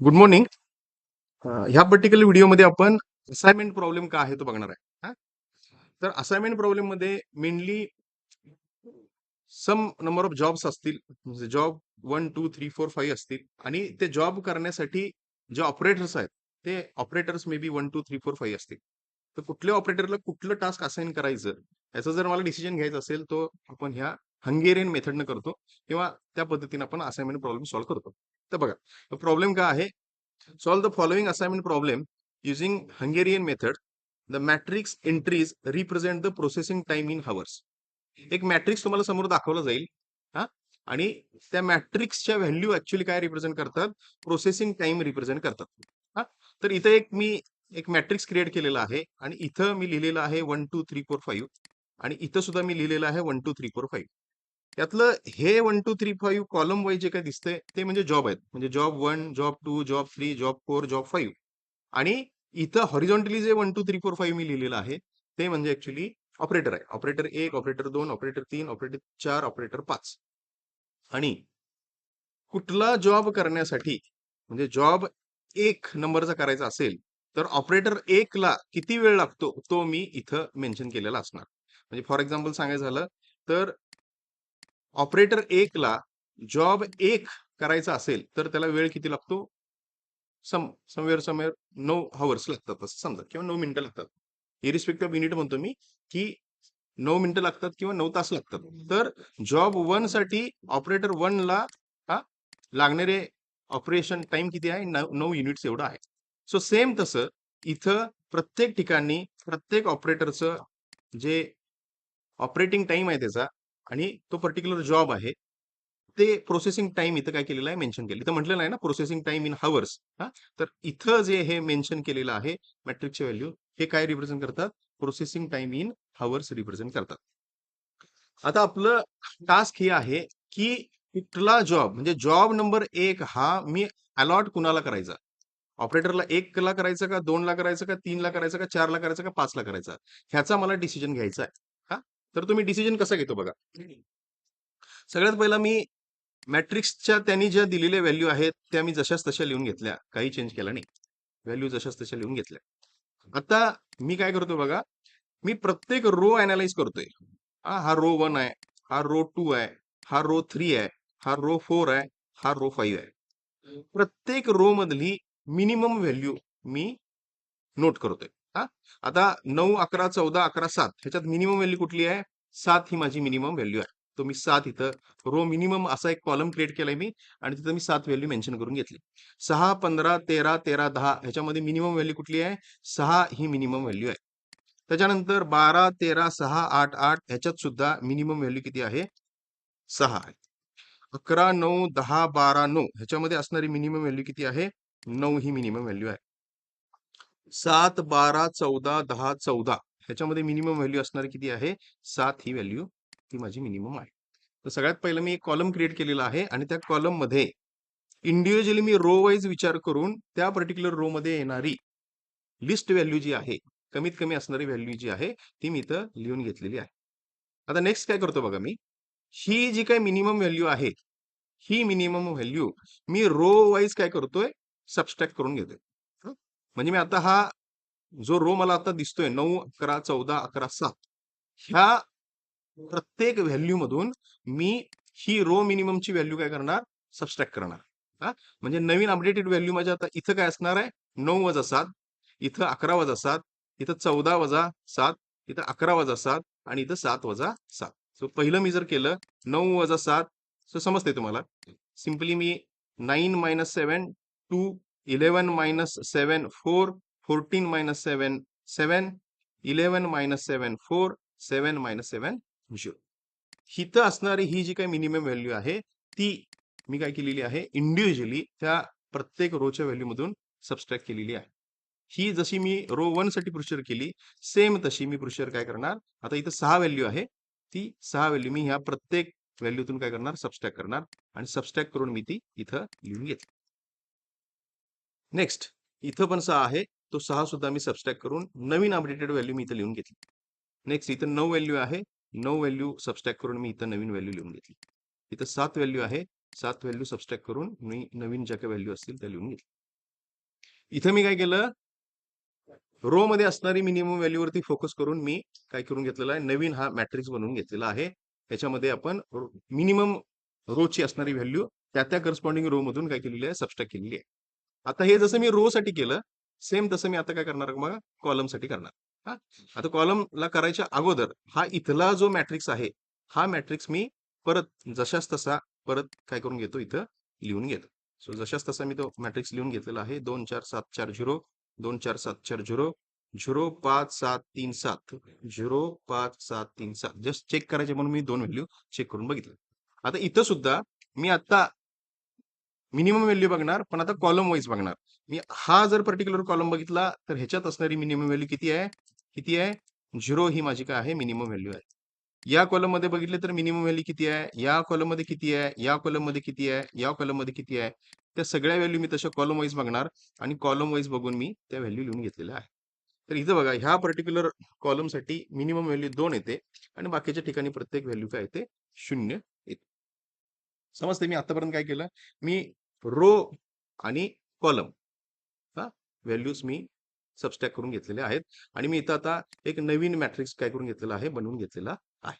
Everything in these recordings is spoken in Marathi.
Good morning. ह्या पर्टिक्युलर व्हिडिओमध्ये आपण असाइनमेंट प्रॉब्लेम का आहे तो बघणार आहे. तर असाइनमेंट प्रॉब्लेम मध्ये mainly some number of jobs असतील, म्हणजे जॉब 1 2 3 4 5 असतील आणि ते जॉब करण्यासाठी जे ऑपरेटर्स आहेत ते ऑपरेटर्स मे बी 1 2 3 4 5 असतील. तर कुठल्या ऑपरेटरला कुठलं टास्क असाइन करायचं याचं जर मला डिसिजन घ्यायचं असेल तो आपण ह्या हंगेरियन मेथडनं करतो किंवा त्या पद्धतीने आपण असाइनमेंट प्रॉब्लेम सॉल्व्ह करतो. तर बघा प्रॉब्लेम काय आहे. Solve the following assignment problem using Hungarian method. The matrix entries represent the processing time in hours. एक मॅट्रिक्स तुम्हाला समोर दाखवला जाईल. हा आणि त्या मॅट्रिक्सच्या व्हॅल्यू ऍक्च्युली काय रिप्रेझेंट करतात, प्रोसेसिंग टाइम रिप्रेझेंट करतात. हा तर इथे मी एक मॅट्रिक्स क्रिएट केलेला आहे आणि इथं मी लिहिलेलं आहे 1 2 3 4 5 आणि इथं सुद्धा मी लिहिलेलं आहे 1 2 3 4 5. यातलं हे 1 2 3 5 कॉलम वाईज जे काय दिसतंय ते म्हणजे जॉब आहेत, म्हणजे job 1 job 2 job 3 job 4 job 5. आणि इथं हॉरिझॉन्टली जे 1 2 3 4 5 मी लिहिलेलं आहे ते म्हणजे ऍक्च्युली ऑपरेटर आहे. Operator 1 operator 2 operator 3 operator 4 operator 5. आणि कुठला जॉब करण्यासाठी म्हणजे जॉब 1 नंबरचा करायचा असेल तर ऑपरेटर 1 ला किती वेळ लागतो तो मी इथं मेन्शन केलेला असणार. म्हणजे फॉर एक्झाम्पल सांगायचं झालं तर ऑपरेटर 1 ला जॉब 1 करायचा असेल तर त्याला वेळ किती लागतो, समवेअर 9 आवर्स लागतात असं समजा किंवा 9 मिनिटं लागतात. इरिस्पेक्टिव्ह ऑफ युनिट म्हणतो मी की 9 मिनिटं लागतात किंवा 9 तास लागतात. तर जॉब 1 साठी ऑपरेटर 1 ला हा लागणारे ऑपरेशन टाइम किती आहे, 9 युनिट्स एवढं आहे. सो सेम तसं इथं प्रत्येक ठिकाणी प्रत्येक ऑपरेटरचं जे ऑपरेटिंग टाइम आहे त्याचा आणि तो पर्टिक्युलर जॉब आहे ते प्रोसेसिंग टाइम इथं काय केलेलं आहे, मेन्शन केलं. इथं म्हटलेलं आहे ना प्रोसेसिंग टाइम इन हावर्स. तर इथं जे हे मेन्शन केलेलं आहे मॅट्रिक्सचे व्हॅल्यू हे काय रिप्रेझेंट करतात, processing time in hours represent करतात. आता आपलं टास्क हे आहे की कुठला जॉब म्हणजे जॉब नंबर 1 हा मी अलॉट कुणाला करायचा, ऑपरेटरला 1 ला करायचं का 2 ला करायचं का 3 ला करायचं का 4 ला करायचं का 5 ला करायचा, ह्याचा मला डिसिजन घ्यायचा आहे. हा तर तुम्ही डिसिजन कसा घेतो बघा. सगळ्यात पहिला मी मॅट्रिक्सच्या त्यांनी ज्या दिलेल्या व्हॅल्यू आहेत त्या मी जशाच तशा लिहून घेतल्या, काही चेंज केला नाही. व्हॅल्यू जशाच तशा लिहून घेतल्या. आता मी काय करतो बघा, मी प्रत्येक रो अनालाइज करतोय. हा रो 1 आहे, हा रो 2 आहे, हा रो 3 आहे, हा रो 4 आहे, हा रो 5 आहे. प्रत्येक रो मधली मिनिमम व्हॅल्यू मी नोट करतोय. हा आता 9 11 14 11 7 ह्याच्यात मिनिमम व्हॅल्यू कुठली आहे, 7 ही माझी मिनिमम व्हॅल्यू आहे. तो मी 7 इथं रो मिनिमम असा एक कॉलम क्रिएट केलाय मी आणि तिथं मी 7 व्हॅल्यू मेन्शन करून घेतली. 6 15 13 13 10 ह्याच्यामध्ये मिनिमम व्हॅल्यू कुठली आहे, 6 ही मिनिमम व्हॅल्यू आहे. त्याच्यानंतर 12 13 6 8 8 ह्याच्यात सुद्धा मिनिमम व्हॅल्यू किती आहे, 6 आहे. 11 9 10 12 9 ह्याच्यामध्ये असणारी मिनिमम व्हॅल्यू किती आहे, 9 ही मिनिमम व्हॅल्यू आहे. 7 12 14 10 14 ह्याच्यामध्ये मिनिमम व्हॅल्यू असणार किती आहे, 7 ही व्हॅल्यू ती माझी मिनिमम आहे. तर सगळ्यात पहिलं मी एक कॉलम क्रिएट केलेला आहे आणि त्या कॉलम मध्ये इंडिव्हिज्युअली मी रो वाईज विचार करून त्या पर्टिक्युलर रो मध्ये येणारी लिस्ट व्हॅल्यू जी आहे, कमीत कमी असणारी व्हॅल्यू जी आहे ती मी इथं लिहून घेतलेली आहे. आता नेक्स्ट काय करतो बघा, मी ही जी काही मिनिमम व्हॅल्यू आहे ही मिनिमम व्हॅल्यू मी रो वाईज काय करतोय, सबस्ट्रॅक्ट करून घेतोय. हं? म्हणजे मी आता हा जो रो मला आता दिसतोय 9 11 14 11 7 ह्या प्रत्येक व्हॅल्यू मधून मी ही रो मिनिममची व्हॅल्यू काय करणार, सबस्ट्रॅक्ट करणार. हा म्हणजे नवीन अपडेटेड व्हॅल्यू माझ्या आता इथं काय असणार आहे, 9 - 7, इथं 11 - 7, इथं 14 - 7, इथं 11 - 7 आणि इथं 7 - 7. सो पहिलं मी जर केलं 9 - 7, सो समजते तुम्हाला. सिम्पली मी 9 - 7 2, 11 - 7 4, 14 - 7 7, 11 - 7 4, 7 - 7 0. हिथं असणारी ही जी काही मिनिमम व्हॅल्यू आहे ती मी काय केलेली आहे, इंडिव्हिज्युअली त्या प्रत्येक रोच्या व्हॅल्यू मधून सबस्ट्रॅक्ट केलेली आहे. ही जशी मी रो 1 साठी प्रोसिजर केली सेम तशी मी प्रोसिजर काय करणार, आता इथं 6 व्हॅल्यू आहे, ती 6 व्हॅल्यू मी ह्या प्रत्येक व्हॅल्यूतून काय करणार, सबस्ट्रॅक्ट करणार आणि सबस्ट्रॅक्ट करून मी ती इथं लिहून घेतली. नेक्स्ट इथं पण 6 आहे, तो 6 सुद्धा मी सबस्ट्रॅक्ट करून नवीन अपडेटेड व्हॅल्यू मी इथं लिहून घेतली. नेक्स्ट इथं 9 व्हॅल्यू आहे, 9 व्हॅल्यू सबस्ट्रॅक्ट करून मी इथं नवीन व्हॅल्यू लिहून घेतली. इथं 7 व्हॅल्यू आहे, 7 व्हॅल्यू सबस्ट्रॅक्ट करून मी नवीन ज्या काही व्हॅल्यू असतील त्या लिहून घेतली. इथं मी काय केलं, रो मध्ये असणारी मिनिमम व्हॅल्यूवरती फोकस करून मी काय करून घेतलेला आहे, नवीन हा मॅट्रिक्स बनवून घेतलेला आहे. त्याच्यामध्ये आपण मिनिमम रोची असणारी व्हॅल्यू त्या करस्पॉन्डिंग रो मधून काय केलेली आहे, सबस्ट्रॅक्ट केलेली आहे. आता हे जसं मी रो साठी केलं, सेम तसं मी आता काय करणार मग कॉलम साठी करणार. हा, आता कॉलमला करायच्या अगोदर हा इथला जो मॅट्रिक्स आहे, हा मॅट्रिक्स मी परत जशाच तसा परत काय करून घेतो, इथं लिहून घेतो. सो जशाच तसा मी तो मॅट्रिक्स लिहून घेतलेला आहे. 2 4 7 4 0, 2 4 7 4 0, 0 5 7 3 7, 0 5 7 3 7. जस्ट चेक करायचे म्हणून मी दोन व्हॅल्यू चेक करून बघितलं. आता इथं सुद्धा मी आता मिनिमम व्हॅल्यू बघणार, पण आता कॉलम वाईज बघणार. मी हा जर पर्टिक्युलर कॉलम बघितला तर ह्याच्यात असणारी मिनिमम व्हॅल्यू किती आहे, किती आहे, 0 ही माझी काय आहे, मिनिमम व्हॅल्यू आहे. या कॉलम मध्ये बघितले तर मिनिमम व्हॅल्यू किती आहे, या कॉलम मध्ये किती आहे, या कॉलम मध्ये किती आहे, या कॉलम मध्ये किती आहे. त्या सगळ्या व्हॅल्यू मी तशा कॉलम वाईज बघणार आणि कॉलम वाईज बघून मी त्या व्हॅल्यू लिहून घेतलेल्या आहे. तर इथं बघा, ह्या पर्टिक्युलर कॉलम साठी मिनिमम व्हॅल्यू 2 येते आणि बाकीच्या ठिकाणी प्रत्येक व्हॅल्यू काय येते, 0 येते. समजते मी आतापर्यंत काय केलं, मी रो आणि कॉलम हा व्हॅल्यूज मी सबस्ट्रॅक्ट करून घेतलेले आहेत आणि मी इथं आता एक नवीन मॅट्रिक्स काय करून घेतलेला आहे, बनवून घेतलेला आहे.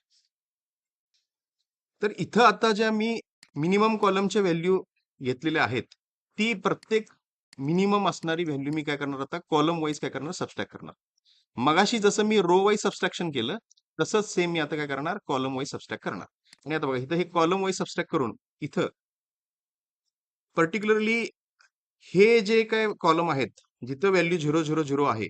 तर इथं आता ज्या मी मिनिमम कॉलमच्या व्हॅल्यू घेतलेल्या आहेत, ती प्रत्येक मिनिमम असणारी व्हॅल्यू मी काय करणार, आता कॉलम वाईज काय करणार, सबस्ट्रॅक्ट करणार. मगाशी जसं मी रो वाईज सबस्ट्रॅक्शन केलं, तसंच सेम मी आता काय करणार, कॉलम वाईज सबस्ट्रॅक्ट करणार. आणि आता बघा, इथं हे कॉलम वाईज सबस्ट्रॅक्ट करून इथं पर्टिक्युलरली हे जे काय कॉलम आहेत, जिथं व्हॅल्यू 0 0 0 आहे,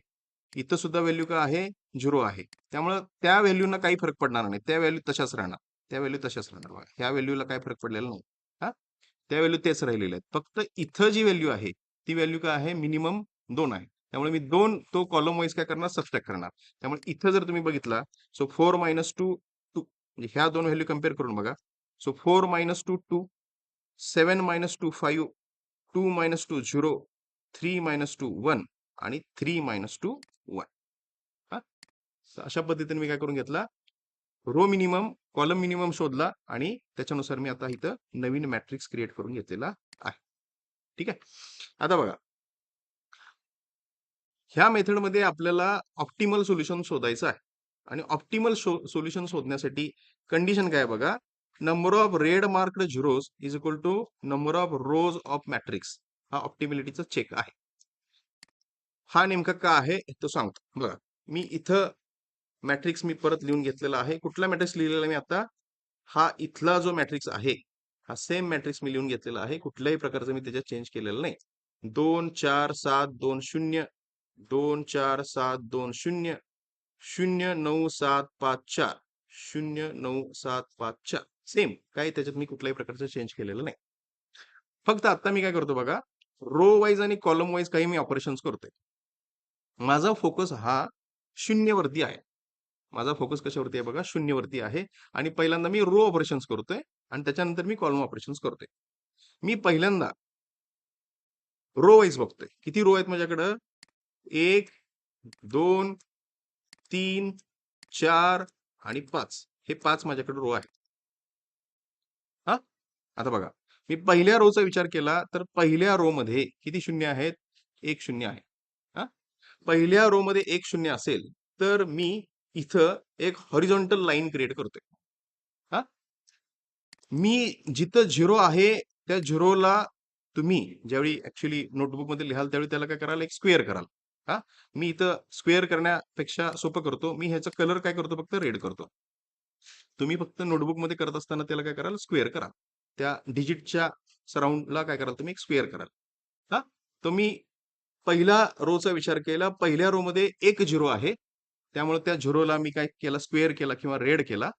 इथं सुद्धा व्हॅल्यू काय आहे, 0 आहे. त्यामुळं त्या व्हॅल्यूना काही फरक पडणार नाही. त्या व्हॅल्यू तशाच राहणार. त्या व्हॅल्यू तशाच राहणार बघा. ह्या व्हॅल्यूला काही फरक पडलेला नाही. हा, त्या व्हॅल्यू तेच राहिलेल्या आहेत. फक्त इथं जी व्हॅल्यू आहे, ती व्हॅल्यू काय आहे, मिनिमम 2 आहे. त्यामुळे मी 2 तो कॉलम वाईज काय करणार, सबस्ट्रॅक्ट करणार. त्यामुळे इथं जर तुम्ही बघितला, सो 4 - 2 2, म्हणजे ह्या दोन व्हॅल्यू कम्पेअर करून बघा. सो 4 - 2 2, 7 - 2 5, 2 - 2 0, 3 - 2 1 आणि 3 - 2 1. हा, अशा पद्धतीने मी काय करून घेतला, रो मिनिमम, कॉलम मिनिमम शोधला आणि त्याच्यानुसार मी आता इथं नवीन मॅट्रिक्स क्रिएट करून घेतलेला आहे. ठीक आहे. आता बघा, ह्या मेथडमध्ये आपल्याला ऑप्टिमल सोल्युशन शोधायचं आहे आणि ऑप्टिमल सोल्युशन शोधण्यासाठी कंडिशन काय आहे बघा, number of red marked zeros is equal to number of rows of matrix. हा ऑप्टिमिलिटीचा चेक आहे. हा नेमका का आहे तो सांगतो बघा. मी इथं मॅट्रिक्स मी परत लिहून घेतलेला आहे. कुठला मॅट्रिक्स लिहिलेला मी आता, हा इथला जो मॅट्रिक्स आहे, हा सेम मॅट्रिक्स मी लिहून घेतलेला आहे. कुठल्याही प्रकारचं मी त्याच्यात चेंज केलेलं नाही. 2 4 7 2 0, 2 4 7 2 0, 0 9 7 5 4, 0 9 7 5 4. सेम काही त्याच्यात मी कुठल्याही प्रकारचं चेंज केलेलं नाही. फक्त आता मी काय करतो बघा, रो वाईज आणि कॉलम वाईज काही मी ऑपरेशन्स करतोय. माझा फोकस हा 0 वरती आहे. माझा फोकस कशावरती आहे बघा, 0 वरती आहे. आणि पहिल्यांदा मी रो ऑपरेशन्स करतोय आणि त्याच्यानंतर मी कॉलम ऑपरेशन्स करतोय. मी पहिल्यांदा रो वाईज बघतोय. किती रो आहेत माझ्याकडं, 1 2 3 4 आणि 5. हे 5 माझ्याकडे रो आहेत. हा, आता बघा, मी पहिल्या रोचा विचार केला तर पहिल्या रो मध्ये किती शून्य आहेत, 1 शून्य आहे. हा, पहिल्या रो मध्ये 1 शून्य असेल तर मी इथं एक हॉरिझॉन्टल लाईन क्रिएट करतोय. हा, मी जिथं 0 आहे त्या 0ला तुम्ही ज्यावेळी ऍक्च्युली नोटबुक मध्ये लिहाल त्यावेळी त्याला काय कराल, एक स्क्वेअर कराल. हा, मी इथं स्क्वेअर करण्यापेक्षा सोपं करतो, मी ह्याचा कलर काय करतो, फक्त रेड करतो. तुम्ही फक्त नोटबुक मध्ये करत असताना त्याला काय कराल, स्क्वेअर करा. त्या डिजिटच्या सराउंडला काय कराल, तुम्ही एक स्क्वेअर कराल. हा, तर मी पहिल्या रोचा विचार केला. पहिल्या रो मध्ये एक 0 आहे, त्यामुळे त्या 0ला मी काय केला, स्क्वेअर केला किंवा रेड केला.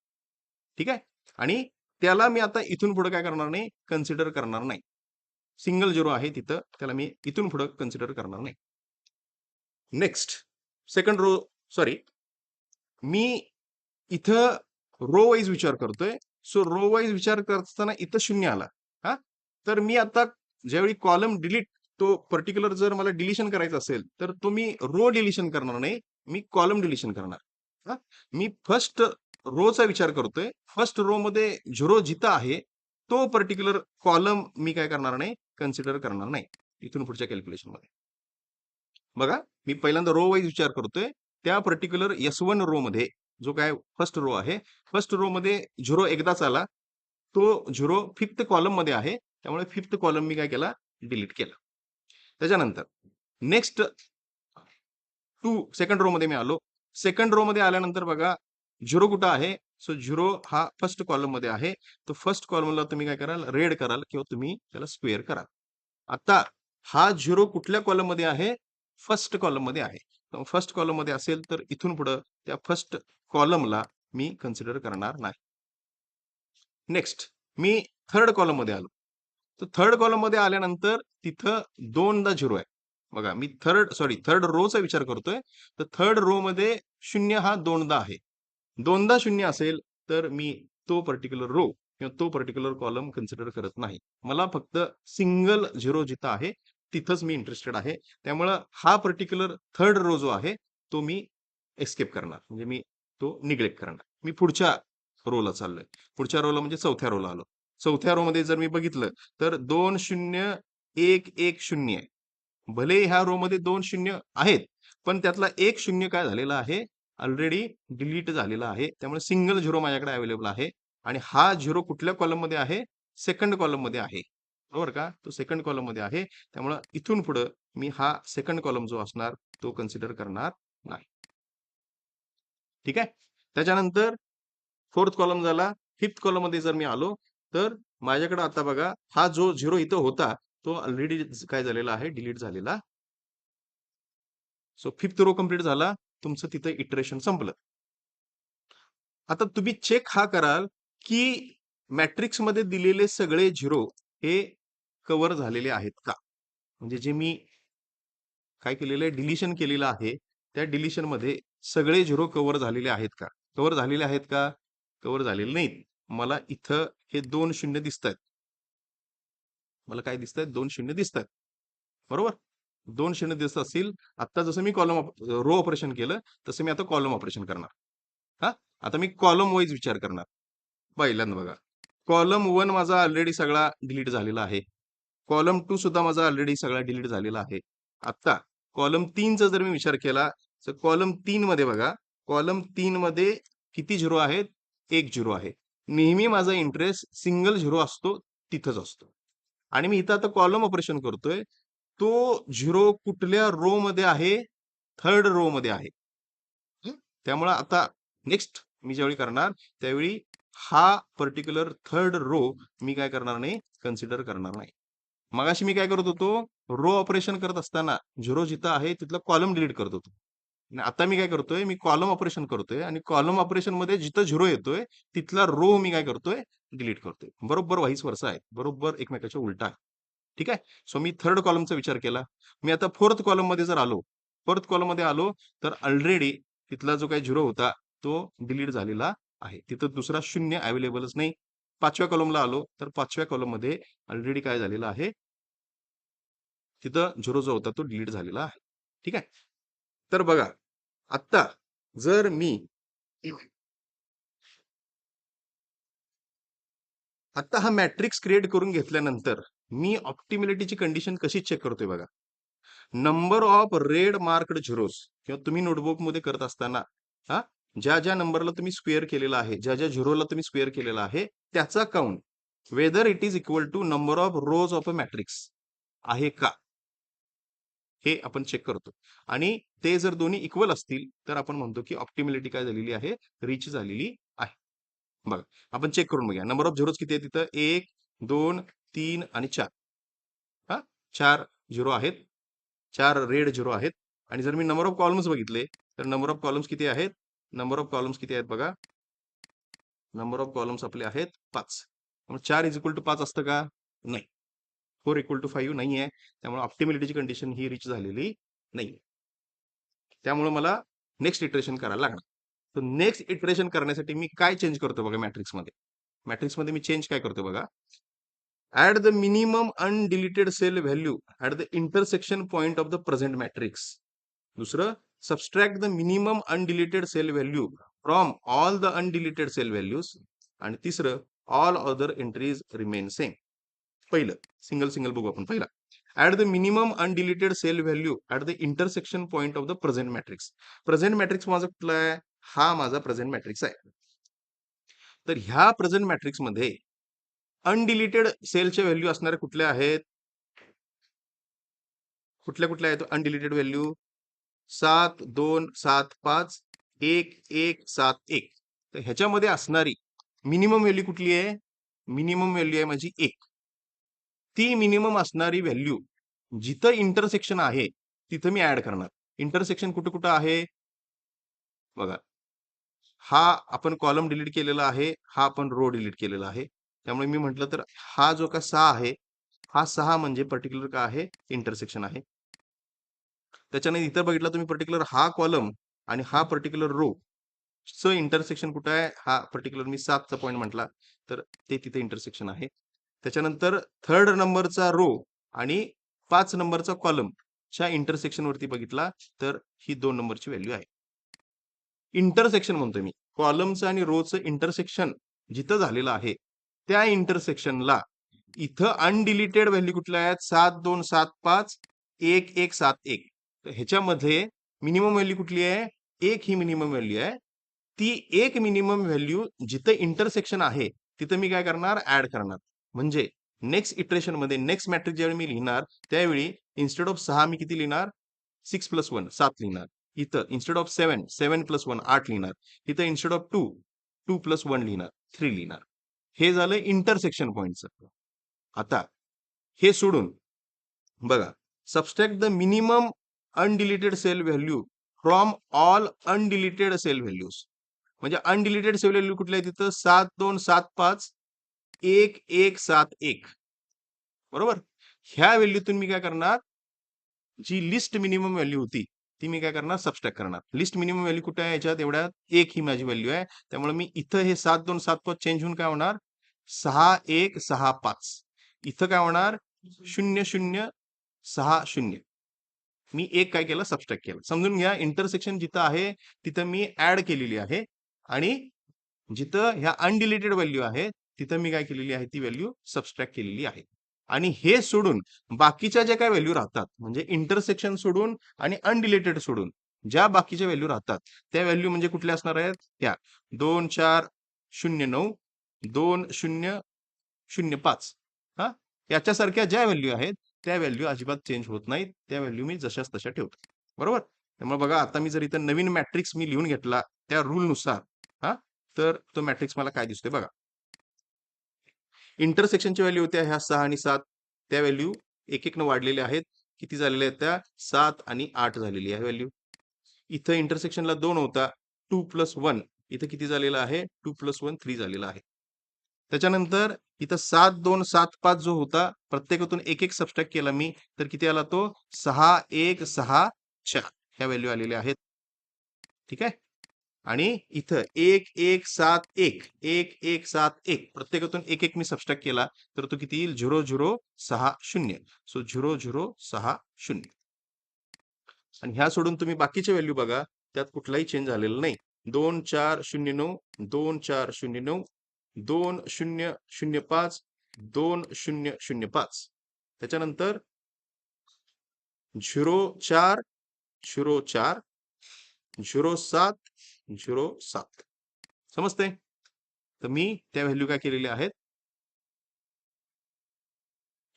ठीक आहे. आणि त्याला मी आता इथून पुढे काय करणार नाही, कन्सिडर करणार नाही. सिंगल 0 आहे तिथं, त्याला मी इथून पुढे कन्सिडर करणार नाही. नेक्स्ट, सेकंड रो, सॉरी, मी इथं रो वाईज विचार करतोय. सो रो वाईज विचार करत असताना इथं 0 आला. हा, तर मी आता ज्यावेळी कॉलम डिलीट, तो पर्टिक्युलर जर मला डिलिशन करायचं असेल तर तो मी रो डिलिशन करणार नाही, मी कॉलम डिलिशन करणार. हा, मी फर्स्ट रोचा विचार करतोय. फर्स्ट रो मध्ये 0 जिथं आहे तो पर्टिक्युलर कॉलम मी काय करणार नाही, कन्सिडर करणार नाही इथून पुढच्या कॅल्क्युलेशन मध्ये. बघा, मी पहिल्यांदा रो वाईज विचार करतोय. त्या पर्टिक्युलर S1 रो मध्ये जो काय फर्स्ट रो आहे, फर्स्ट रो मध्ये 0 एकदाच आला. तो 0 5th कॉलम मध्ये आहे. त्यामुळे 5th कॉलम मी काय केला? डिलीट केला. त्याच्यानंतर नेक्स्ट सेकंड रो मध्ये मी आलो. सेकंड रो मध्ये आल्यानंतर बघा 0 कुठं आहे? सो 0 हा फर्स्ट कॉलम मध्ये आहे. तो फर्स्ट कॉलमला तुम्ही काय कराल? रेड कराल किंवा तुम्ही त्याला स्क्वेअर कराल. आता हा 0 कुठल्या कॉलम मध्ये आहे? फर्स्ट कॉलम मध्ये आहे. फर्स्ट कॉलम मध्ये असेल तर इथून पुढे त्या फर्स्ट कॉलमला मी कन्सिडर करणार नाही. नेक्स्ट मी थर्ड कॉलम मध्ये आलो. तर थर्ड कॉलम मध्ये आल्यानंतर तिथं दोनदा 0 आहे. बघा मी थर्ड रोचा विचार करतोय. तर थर्ड रो मध्ये 0 हा दोनदा आहे. दोनदा 0 असेल तर मी तो पर्टिक्युलर रो किंवा तो पर्टिक्युलर कॉलम कन्सिडर करत नाही. मला फक्त सिंगल 0 जिथं आहे तिथंच मी इंटरेस्टेड आहे. त्यामुळं हा पर्टिक्युलर थर्ड रो जो आहे तो मी एस्केप करणार. म्हणजे मी तो निग्लेक्ट करणार. मी पुढच्या रोला चाललोय. पुढच्या रोला म्हणजे चौथ्या रोला आलो. चौथ्या रो मध्ये जर मी बघितलं तर 2-0-1-1-0 आहे. भले ह्या रो मध्ये 2 शून्य आहेत, पण त्यातला 1 शून्य काय झालेला आहे? ऑलरेडी डिलीट झालेला आहे. त्यामुळे सिंगल 0 माझ्याकडे अवेलेबल आहे आणि हा 0 कुठल्या कॉलम मध्ये आहे? सेकंड कॉलम मध्ये आहे. बरोबर का? तो सेकंड कॉलम मध्ये आहे. त्यामुळे इथून पुढे मी हा सेकंड कॉलम जो असणार तो कन्सिडर करणार नाही. ठीक आहे? त्याच्यानंतर फोर्थ कॉलम झाला. फिफ्थ कॉलम मध्ये जर मी आलो, तर माझ्याकडे आता बघा हा जो 0 इथं होता, तो ऑलरेडी काय झालेला आहे? डिलीट झालेला. सो फिफ्थ रो कंप्लीट झाला. तुमचं तिथं इटरेशन संपलं. आता तुम्ही चेक हा कराल, की मॅट्रिक्समध्ये दिलेले सगळे 0 हे कव्हर झालेले आहेत का? म्हणजे जे मी काय केलेलं आहे? डिलिशन केलेलं आहे. त्या डिलिशनमध्ये सगळे 0 कव्हर झालेले आहेत का? कव्हर झालेले आहेत का? कव्हर झालेले नाहीत. मला इथं हे 2 शून्य दिसतायत. मला काय दिसतायत? 2 शून्य दिसतायत. बरोबर? 2 शून्य दिसत असतील. आता जसं मी रो ऑपरेशन केलं, तसं मी आता कॉलम ऑपरेशन करणार. हां? आता मी कॉलम वाईज विचार करणार. पहिल्यांदा बघा. कॉलम 1 माझा ऑलरेडी सगळा डिलीट झालेला आहे. कॉलम 2 सुद्धा माझा ऑलरेडी सगळा डिलीट झालेला आहे. आता कॉलम 3 चा जर मी विचार केला, तर कॉलम 3 मध्ये बघा, कॉलम 3 मध्ये किती 0 आहेत? 1 0 आहे. नेहमी माझा इंटरेस्ट सिंगल 0 असतो, तिथंच असतो. आणि मी इथं आता कॉलम ऑपरेशन करतोय. तो 0 कुठल्या रो मध्ये आहे? थर्ड रो मध्ये आहे. हं? त्यामुळे आता नेक्स्ट मी ज्यावेळी करणार, त्यावेळी हा पर्टिक्युलर थर्ड रो मी काय करणार नाही? कन्सिडर करणार नाही. मगाशी मी काय करत होतो? रो ऑपरेशन करत असताना 0 जिथं आहे तिथलं कॉलम डिलीट करत होतो. आणि आता मी काय करतोय? मी कॉलम ऑपरेशन करतोय आणि कॉलम ऑपरेशन मध्ये जिथं 0 येतोय, तिथला रो मी काय करतोय? डिलीट करतोय. बरोबर व्हाईस वर्सा आहे. बरोबर एकमेकाच्या उलटा आहे. ठीक आहे? सो मी थर्ड कॉलमचा विचार केला. मी आता फोर्थ कॉलम मध्ये जर आलो, फोर्थ कॉलम मध्ये आलो, तर ऑलरेडी तिथला जो काही 0 होता, तो डिलीट झालेला आहे. तिथं दुसरा 0 अवेलेबलच नाही. 5व्या कॉलमला आलो, तर 5व्या कॉलम मध्ये ऑलरेडी काय झालेलं आहे? तिथं 0 जो होता तो डिलीट झालेला आहे. ठीक आहे? तर बघा, आत्ता जर मी आता हा मॅट्रिक्स क्रिएट करून घेतल्यानंतर मी ऑप्टिमिलिटीची कंडिशन कशी चेक करतोय बघा. Number of red marked zeros किंवा तुम्ही नोटबुकमध्ये करत असताना हा ज्या ज्या नंबरला तुम्ही स्क्वेअर केलेला आहे, ज्या ज्या झिरोला तुम्ही स्क्वेअर केलेला आहे, त्याचा count whether it is equal to number of rows of a matrix आहे का, हे आपण चेक करतो. आणि ते जर दोन्ही इक्वल असतील तर आपण म्हणतो की ऑप्टिमिलिटी काय झालेली आहे? रीच झालेली आहे. बघा, आपण चेक करून बघूया. नंबर ऑफ झिरोज किती आहे तिथं? 1, 2, 3 आणि 4. हां, 4 झिरो आहेत. 4 रेड झिरो आहेत. आणि जर मी नंबर ऑफ कॉलम्स बघितले, तर नंबर ऑफ कॉलम्स किती आहेत? नंबर ऑफ कॉलम्स किती आहेत बघा. नंबर ऑफ कॉलम्स आपले आहेत 5. मग 4 इज इक्वल टू 5 असतं का? नाही. 4 इक्वल टू 5 नाही आहे. त्यामुळे ऑप्टिमिलिटीची कंडिशन ही रीच झालेली नाही. त्यामुळे मला नेक्स्ट इटरेशन करायला लागणार. तर नेक्स्ट इटरेशन करण्यासाठी मी काय चेंज करतो बघा मॅट्रिक्समध्ये. मॅट्रिक्समध्ये मी चेंज काय करतो बघा. Add the minimum undeleted cell value at the intersection point of the present matrix. दुसरं, subtract the minimum undeleted cell value from all the undeleted cell values. आणि तिसरं, all other entries remain same. पहिलं सिंगल सिंगल बघू आपण. पहिला, at the minimum undeleted cell value at the intersection point of the present matrix. Present matrix माझा कुठला आहे? हा माझा प्रेझेंट मॅट्रिक्स आहे. तर ह्या प्रेझेंट मॅट्रिक्स मध्ये अनडिलीटेड सेलच्या व्हॅल्यू असणाऱ्या कुठल्या आहेत? कुठल्या कुठल्या आहेत अनडिलीटेड व्हॅल्यू? 7 2 7 5 1 1 7 1. तर ह्याच्यामध्ये असणारी मिनिमम व्हॅल्यू कुठली आहे? मिनिमम व्हॅल्यू आहे माझी 1. ती मिनिमम असणारी व्हॅल्यू जिथं इंटरसेक्शन आहे तिथं मी ऍड करणार. इंटरसेक्शन कुठं कुठं आहे बघा. हा आपण कॉलम डिलीट केलेला आहे, हा आपण रो डिलीट केलेला आहे. त्यामुळे मी म्हटलं तर हा जो का 6 आहे, हा 6 म्हणजे पर्टिक्युलर काय आहे? इंटरसेक्शन आहे. त्याच्याने इथं बघितलं तुम्ही पर्टिक्युलर हा कॉलम आणि हा पर्टिक्युलर रो च इंटरसेक्शन कुठं आहे? हा पर्टिक्युलर मी 7चा पॉईंट म्हटला, तर ते तिथे इंटरसेक्शन आहे. त्याच्यानंतर थर्ड नंबरचा रो आणि 5 नंबरचा कॉलम च्या इंटरसेक्शन वरती बघितला तर ही 2 नंबरची व्हॅल्यू आहे. इंटरसेक्शन म्हणतोय मी. कॉलमचं आणि रोचं इंटरसेक्शन जिथं झालेलं आहे, त्या इंटरसेक्शनला इथं अनडिलीटेड व्हॅल्यू कुठल्या आहेत? 7 2 7 5 1 1 7 1. तर ह्याच्यामध्ये मिनिमम व्हॅल्यू कुठली आहे? 1 ही मिनिमम व्हॅल्यू आहे. ती एक मिनिमम व्हॅल्यू जिथं इंटरसेक्शन आहे, तिथं मी काय करणार? ऍड करणार. म्हणजे नेक्स्ट इटरेशन मध्ये नेक्स्ट मॅट्रिक्स ज्यावेळी मी लिहिणार, त्यावेळी इन्स्टेड ऑफ 6 मी किती लिहिणार? 6 प्लस 1 7 लिहिणार. इथं इन्स्टेड ऑफ 7 7 प्लस 1 8 लिहिणार. इथं इन्स्टेड ऑफ 2 2 प्लस 1 लिहिणार 3 लिहिणार. हे झालं इंटरसेक्शन पॉइंटचं. आता हे सोडून बघा, subtract the minimum undeleted cell value from all undeleted cell values. म्हणजे अनडिलीटेड सेल व्हॅल्यू कुठल्या आहे तिथं? 7 2 7 5 1 1 7 1. बरोबर. ह्या व्हॅल्यूतून मी काय करणार? जी लिस्ट मिनिमम व्हॅल्यू होती ती मी काय करणार? सबस्ट्रॅक्ट करणार. लिस्ट मिनिमम व्हॅल्यू कुठे आहे? याच्यात एवढ्यात 1 ही माझी व्हॅल्यू आहे. त्यामुळे मी इथं हे 7 2 7 5 चेंज होऊन काय होणार? 6 1 6 5. इथं काय होणार? 0 0 6 0. मी एक काय केलं? सबस्ट्रॅक्ट केलं. समजून घ्या, इंटरसेक्शन जिथं आहे तिथं मी ऍड केलेली आहे आणि जिथं ह्या अनडिलीटेड व्हॅल्यू आहे तिथं मी काय केलेली आहे? ती व्हॅल्यू सबस्ट्रॅक्ट केलेली आहे. आणि हे सोडून बाकीच्या ज्या काही व्हॅल्यू राहतात, म्हणजे इंटरसेक्शन सोडून आणि अनडिलीटेड सोडून ज्या बाकीच्या व्हॅल्यू राहतात, त्या व्हॅल्यू म्हणजे कुठल्या असणार आहेत? त्या 2 4 0 9 2 0 0 5. हा, याच्यासारख्या ज्या व्हॅल्यू आहेत त्या व्हॅल्यू अजिबात चेंज होत नाहीत. त्या व्हॅल्यू मी जशाच तशा ठेवतो. बरोबर. त्यामुळे बघा, आता मी जर इथं नवीन मॅट्रिक्स मी लिहून घेतला त्या रूल नुसार, हा, तर तो मॅट्रिक्स मला काय दिसतोय बघा. इंटरसेक्शनच्या व्हॅल्यू होत्या ह्या 6 आणि 7. त्या व्हॅल्यू एक एक न वाढलेल्या आहेत. किती झालेल्या आहेत त्या? 7 आणि 8 झालेली आहे व्हॅल्यू. इथं इंटरसेक्शनला 2 होता, 2 प्लस 1. इथं किती झालेला आहे? 2 प्लस 1 3 झालेला आहे. त्याच्यानंतर इथं 7 2 7 5 जो होता, प्रत्येकातून एक एक सबस्ट्रॅक्ट केला मी, तर किती आला तो? 6 1 6 4 ह्या व्हॅल्यू आलेल्या आहेत. ठीक आहे. आणि इथं 1 1 7 1 1 1 7 1 प्रत्येकातून एक एक मी सबस्ट्रॅक्ट केला, तर तो किती येईल? 0 0 6 0. सो 0 0 6 0. आणि ह्या सोडून तुम्ही बाकीचे व्हॅल्यू बघा, त्यात कुठलाही चेंज झालेला नाही. 2 4 0 9 2 4 0 9 2 0 0 5 2 0 0 5. त्याच्यानंतर 0 4 0 4 0 7 0 7. समजते? तर मी त्या व्हॅल्यू काय केलेल्या आहेत?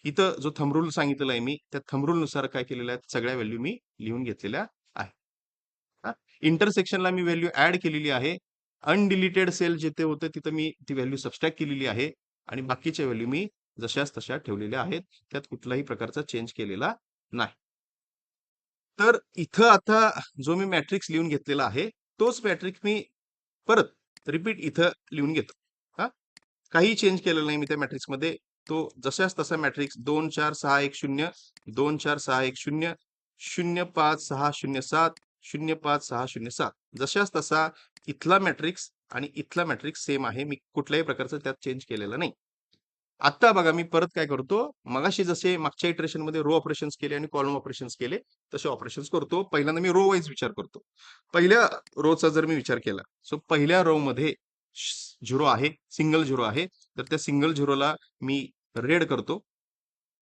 इथं जो थंब रूल सांगितलेला आहे मी, त्या थंब रूल नुसार काय केलेल्या आहेत? सगळ्या व्हॅल्यू मी लिहून घेतलेल्या आहेत. हा, इंटरसेक्शनला मी व्हॅल्यू ऍड केलेली आहे. अनडिलीटेड सेल जिथे होते तिथे मी ती व्हॅल्यू सबस्ट्रॅक्ट केलेली आहे आणि बाकीच्या व्हॅल्यू मी जशाच तशा ठेवलेल्या आहेत. त्यात कुठलाही प्रकारचा चेंज केलेला नाही. तर इथं आता जो मी मॅट्रिक्स लिहून घेतलेला आहे, तोच मॅट्रिक्स मी परत रिपीट इथं लिहून घेतो. हा, काही चेंज केलेलं नाही मी त्या मॅट्रिक्स मध्ये. तो जशाच तसा मॅट्रिक्स 2 4 6 1 0 2 4 6 1 0 0 5 6 0 7 0 5 6 0 7 जशाच तसा इथला मॅट्रिक्स आणि इथला मॅट्रिक्स सेम आहे. मी कुठल्याही प्रकारचं त्यात चेंज केलेलं नाही. आता बघा, मी परत काय करतो? मगाशी जसे मागच्या इटरेशन मध्ये रो ऑपरेशन्स केले आणि कॉलम ऑपरेशन्स केले, तसे ऑपरेशन्स करतो. पहिल्यांदा मी रो वाईज विचार करतो. पहिल्या रोचा जर मी विचार केला, सो पहिल्या रो मध्ये 0 आहे, सिंगल 0 आहे. तर त्या सिंगल 0ला मी रेड करतो.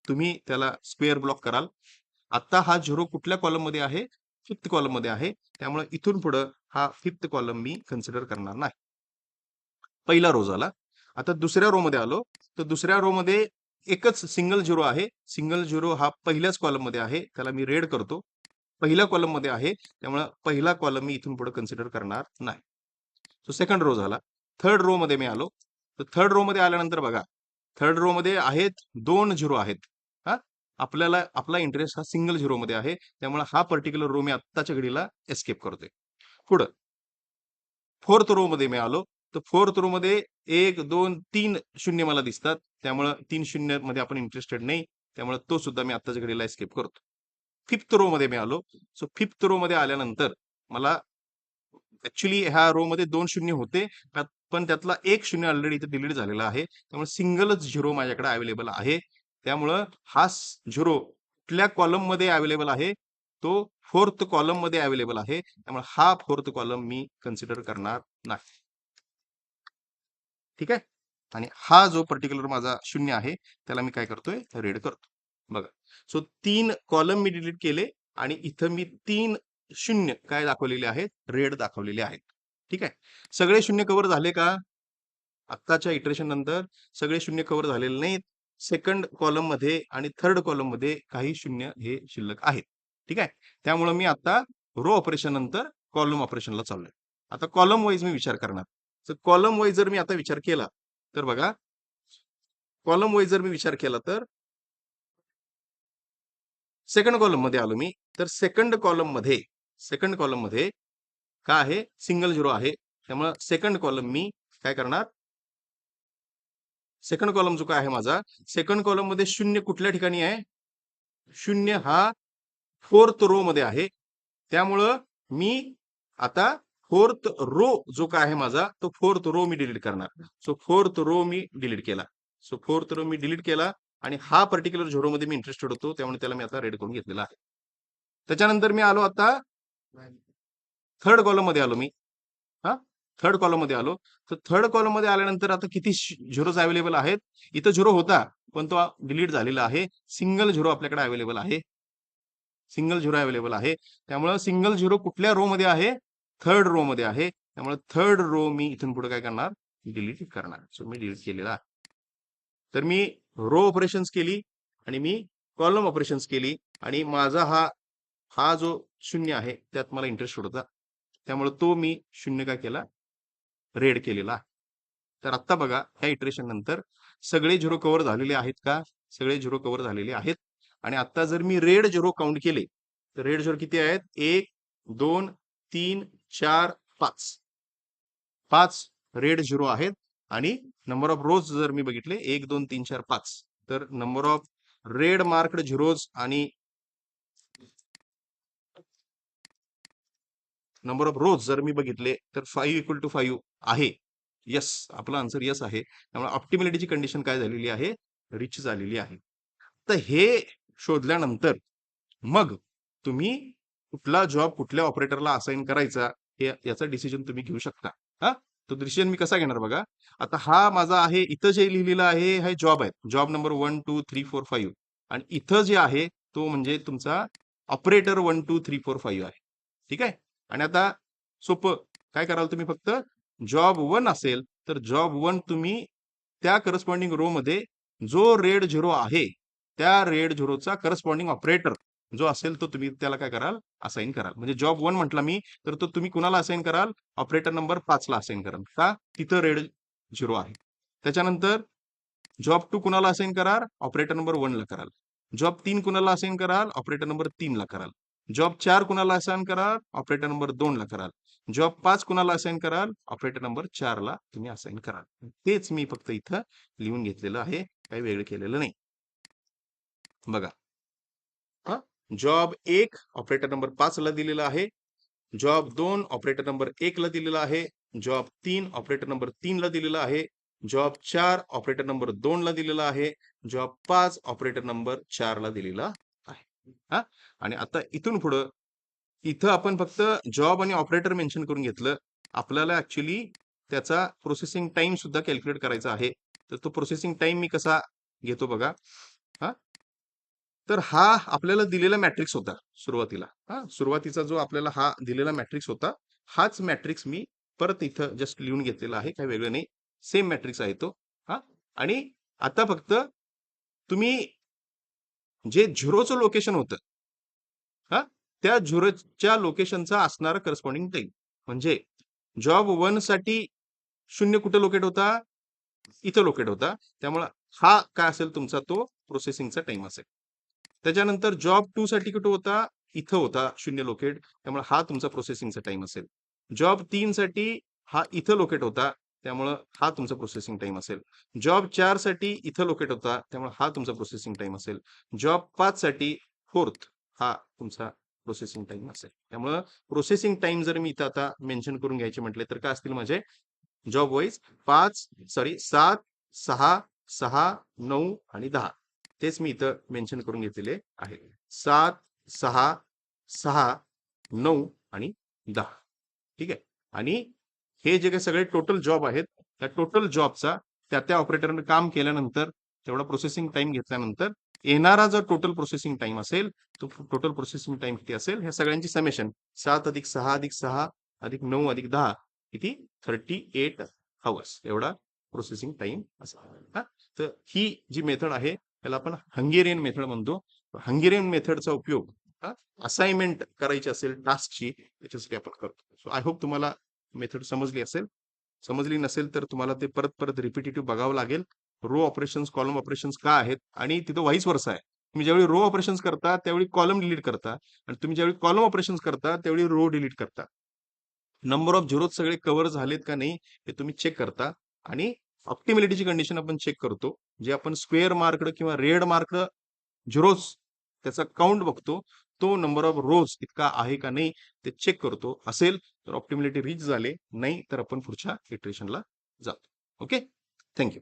तुम्ही त्याला स्क्वेअर ब्लॉक कराल. आता हा 0 कुठल्या कॉलम मध्ये आहे? 5th कॉलम मध्ये आहे. त्यामुळे इथून पुढं हा 5th कॉलम मी कन्सिडर करणार नाही. पहिला रो झाला. आता दुसऱ्या रो मध्ये आलो, तर दुसऱ्या रो मध्ये एकच सिंगल झिरो आहे. सिंगल झिरो हा पहिल्याच कॉलम मध्ये आहे. त्याला मी रेड करतो. पहिल्या कॉलम मध्ये आहे. त्यामुळे पहिला कॉलम मी इथून पुढे कन्सिडर करणार नाही. सो सेकंड रो झाला. थर्ड रो मध्ये मी आलो. तर थर्ड रो मध्ये आल्यानंतर बघा, थर्ड रो मध्ये आहेत 2 झिरो आहेत. हा, आपल्याला आपला इंटरेस्ट हा सिंगल झिरो मध्ये आहे. त्यामुळे हा पर्टिक्युलर रो मी आत्ताच्या घडीला एस्केप करतोय. पुढं फोर्थ रो मध्ये मी आलो. तर फोर्थ रो मध्ये 1, 2, 3 शून्य मला दिसतात. त्यामुळे 3 शून्य मध्ये आपण इंटरेस्टेड नाही. त्यामुळे तो सुद्धा मी आत्ताच्या घडीला एस्केप करतो. फिफ्थ रो मध्ये मी आलो. सो फिफ्थ रो मध्ये आल्यानंतर मला ऍक्च्युली ह्या रो मध्ये 2 शून्य होते. पण त्यातला 1 शून्य ऑलरेडी इथे डिलीट झालेला आहे. त्यामुळे सिंगलच झिरो माझ्याकडे अवेलेबल आहे. त्यामुळं हा झिरो कुठल्या कॉलम मध्ये अवेलेबल आहे? तो फोर्थ कॉलम मध्ये अवेलेबल आहे. त्यामुळे हा फोर्थ कॉलम मी कन्सिडर करणार नाही. ठीक आहे. आणि हा जो पर्टिक्युलर माझा शून्य आहे, त्याला मी काय करतोय? रेड करतो. बघा. सो 3 कॉलम मी डिलीट केले आणि इथं मी 3 शून्य काय दाखवलेले आहेत? रेड दाखवलेले आहेत. ठीक आहे. सगळे शून्य कव्हर झाले का? आत्ताच्या इटरेशन नंतर सगळे शून्य कव्हर झालेले नाहीत. सेकंड कॉलम मध्ये आणि थर्ड कॉलम मध्ये काही शून्य हे शिल्लक आहेत. ठीक आहे. त्यामुळे मी आता रो ऑपरेशन नंतर कॉलम ऑपरेशनला चाललोय. आता कॉलम वाईज मी विचार करणार. तर कॉलम वाईज जर मी आता विचार केला, तर बघा, कॉलम वाईज जर मी विचार केला तर सेकंड कॉलम मध्ये आलो मी. तर सेकंड कॉलम मध्ये काय आहे? सिंगल झिरो आहे. त्यामुळे सेकंड कॉलम मी काय करणार? सेकंड कॉलम जो काय आहे माझा, सेकंड कॉलम मध्ये शून्य कुठल्या ठिकाणी आहे? शून्य हा फोर्थ रो मध्ये आहे. त्यामुळं मी आता फोर्थ रो जो काय आहे माझा, तो फोर्थ रो मी डिलीट करणार. सो फोर्थ रो मी डिलीट केला. सो फोर्थ रो मी डिलीट केला आणि हा पर्टिक्युलर झिरो मध्ये मी इंटरेस्टेड होतो. त्यामुळे त्याला मी आता रेड करून घेतलेला आहे. त्याच्यानंतर मी आलो आता थर्ड कॉलम मध्ये आलो मी. हा, थर्ड कॉलम मध्ये आलो. तर थर्ड कॉलम मध्ये आल्यानंतर आता किती झिरोज अवेलेबल आहेत? इथं झिरो होता, पण तो डिलीट झालेला आहे. सिंगल झिरो आपल्याकडे अवेलेबल आहे. सिंगल झिरो अवेलेबल आहे. त्यामुळे सिंगल झिरो कुठल्या रो मध्ये आहे? थर्ड रो मध्ये आहे. त्यामुळे थर्ड रो मी इथून पुढे काय करणार? डिलीट करणार. सो मी डिलीट केलेला आहे. तर मी रो ऑपरेशन्स केली आणि मी कॉलम ऑपरेशन्स केली आणि माझा हा हा जो शून्य आहे त्यात मला इंटरेस्ट होता. त्यामुळे तो मी शून्य काय केला? रेड केलेला आहे. तर आता बघा, ह्या इटरेशन नंतर सगळे झिरो कव्हर झालेले आहेत का? सगळे झिरो कव्हर झालेले आहेत. आणि आता जर मी रेड झिरो काउंट केले, तर रेड झिरो किती आहेत? 1, 2, 3, 4, 5. 5 रेड झिरो आहेत. आणि नंबर ऑफ रोज जर मी बघितले 1, 2, 3, 4, 5. तर number of red marked zeros आणि नंबर ऑफ रोज जर मी बघितले तर 5 = 5 आहे. येस, आपला आन्सर येस आहे. त्यामुळे ऑप्टिमॅलिटीची कंडिशन काय झालेली आहे? रिच झालेली आहे. तर हे शोधल्यानंतर मग तुम्ही कुठला जॉब कुठल्या ऑपरेटरला असाइन करायचा हे याचा डिसिजन तुम्ही घेऊ शकता. हा, तो डिसिजन मी कसा घेणार बघा. आता हा माझा आहे, इथं जे लिहिलेलं आहे हे जॉब आहे. Job number 1, 2, 3, 4, 5. आणि इथं जे आहे तो म्हणजे तुमचा ऑपरेटर 1, 2, 3, 4, 5 आहे. ठीक आहे. आणि आता सोपं काय कराल तुम्ही? फक्त जॉब 1 असेल तर जॉब 1 तुम्ही त्या करस्पॉन्डिंग रो मध्ये जो रेड झिरो आहे त्या रेड झिरोचा करस्पॉन्डिंग ऑपरेटर जो असेल तो तुम्ही त्याला काय कराल? असाइन कराल. म्हणजे जॉब 1 म्हटला मी, तर तो तुम्ही कुणाला असाइन कराल? ऑपरेटर नंबर 5 ला असाइन कराल. का? तिथं रेड झिरो आहे. त्याच्यानंतर जॉब 2 कुणाला असाइन कराल? ऑपरेटर नंबर 1 ला कराल. जॉब 3 कुणाला असाइन कराल? ऑपरेटर नंबर 3 ला कराल. जॉब 4 कुणाला असाइन कराल? ऑपरेटर नंबर 2 ला कराल. जॉब 5 कुणाला असाइन कराल? ऑपरेटर नंबर 4 ला तुम्ही असाइन कराल. तेच मी फक्त इथं लिहून घेतलेलं आहे. काही वेगळं केलेलं नाही. बघा, हा, जॉब 1 ऑपरेटर नंबर 5 ला दिलेला आहे. जॉब 2 ऑपरेटर नंबर 1 ला दिलेला आहे. जॉब 3 ऑपरेटर नंबर 3 ला दिलेला आहे. जॉब 4 ऑपरेटर नंबर 2 ला दिलेला आहे. जॉब 5 ऑपरेटर नंबर 4 ला दिलेला आहे. हा, आणि आता इथून पुढं इथं आपण फक्त जॉब आणि ऑपरेटर मेन्शन करून घेतलं. आपल्याला ऍक्च्युली त्याचा प्रोसेसिंग टाइम सुद्धा कॅल्क्युलेट करायचा आहे. तर तो प्रोसेसिंग टाइम मी कसा घेतो बघा. हा, तर हा आपल्याला दिलेला मॅट्रिक्स होता सुरुवातीला. सुरुवातीचा जो आपल्याला हा दिलेला मॅट्रिक्स होता, हाच मॅट्रिक्स मी परत इथं जस्ट लिहून घेतलेला आहे, काही वेगळं नाही. सेम मॅट्रिक्स आहे तो. आणि आता फक्त तुम्ही जे झिरोचं लोकेशन होतं, त्या झिरोच्या लोकेशनचा असणारा करस्पॉन्डिंग टाइम. म्हणजे जॉब 1 साठी 0 कुठे लोकेट होता? इथं लोकेट होता. त्यामुळे हा काय असेल तुमचा तो प्रोसेसिंगचा टाइम असेल. त्याच्यानंतर जॉब 2 साठी कुठे होता? इथं होता 0 लोकेट. त्यामुळे हा तुमचा प्रोसेसिंगचा टाइम असेल. जॉब 3 साठी हा इथं लोकेट होता. त्यामुळे हा तुमचा प्रोसेसिंग टाइम असेल. जॉब 4 साठी इथं लोकेट होता. त्यामुळे हा तुमचा प्रोसेसिंग टाइम असेल. जॉब 5 साठी 4th हा तुमचा प्रोसेसिंग टाइम असेल. त्यामुळे प्रोसेसिंग टाइम जर मी इथं आता मेन्शन करून घ्यायचे म्हटले तर काय असतील माझे? जॉब वाईज 7, 6, 6, 9 आणि 10. तेच मी इथं मेन्शन करून घेतलेले आहे. 7, 6, 6, 9 आणि 10. ठीक आहे. आणि हे जे काही सगळे टोटल जॉब आहेत, त्या टोटल जॉबचा त्या ऑपरेटरने काम केल्यानंतर तेवढा प्रोसेसिंग टाइम घेतल्यानंतर येणारा जो टोटल प्रोसेसिंग टाइम असेल, तो टोटल प्रोसेसिंग टाइम किती असेल? ह्या सगळ्यांची समेशन 7 अधिक 6 अधिक 6 अधिक 9 अधिक 10 किती? 38 हवर्स एवढा प्रोसेसिंग टाइम असेल. तर ही जी मेथड आहे त्याला आपण हंगेरियन मेथड म्हणतो. हंगेरियन मेथडचा उपयोग असाइनमेंट करायची असेल टास्कची त्याच्यासाठी आपण करतो. सो आय होप तुम्हाला मेथड समजली असेल. समजली नसेल तर तुम्हाला ते परत परत रिपिटेटिव्ह बघावं लागेल. रो ऑपरेशन्स, कॉलम ऑपरेशन्स का आहेत आणि तिथं व्हाईस वर्सा आहे. तुम्ही ज्यावेळी रो ऑपरेशन्स करता त्यावेळी कॉलम डिलीट करता आणि तुम्ही ज्यावेळी कॉलम ऑपरेशन्स करता त्यावेळी रो डिलीट करता. नंबर ऑफ झिरोज सगळे कव्हर झालेत का नाही हे तुम्ही चेक करता आणि ऑप्टिमिलिटीची कंडिशन आपण चेक करतो. जे आपण स्क्वेअर मार्क्ड किंवा रेड मार्क्ड झिरोज त्याचा काउंट बघतो. तो नंबर ऑफ रोज इतका आहे का नाही ते चेक करतो. असेल तर ऑप्टिमिलिटी रीच झाले, नाही तर आपण पुढच्या इटरेशनला जातो. Okay, thank you.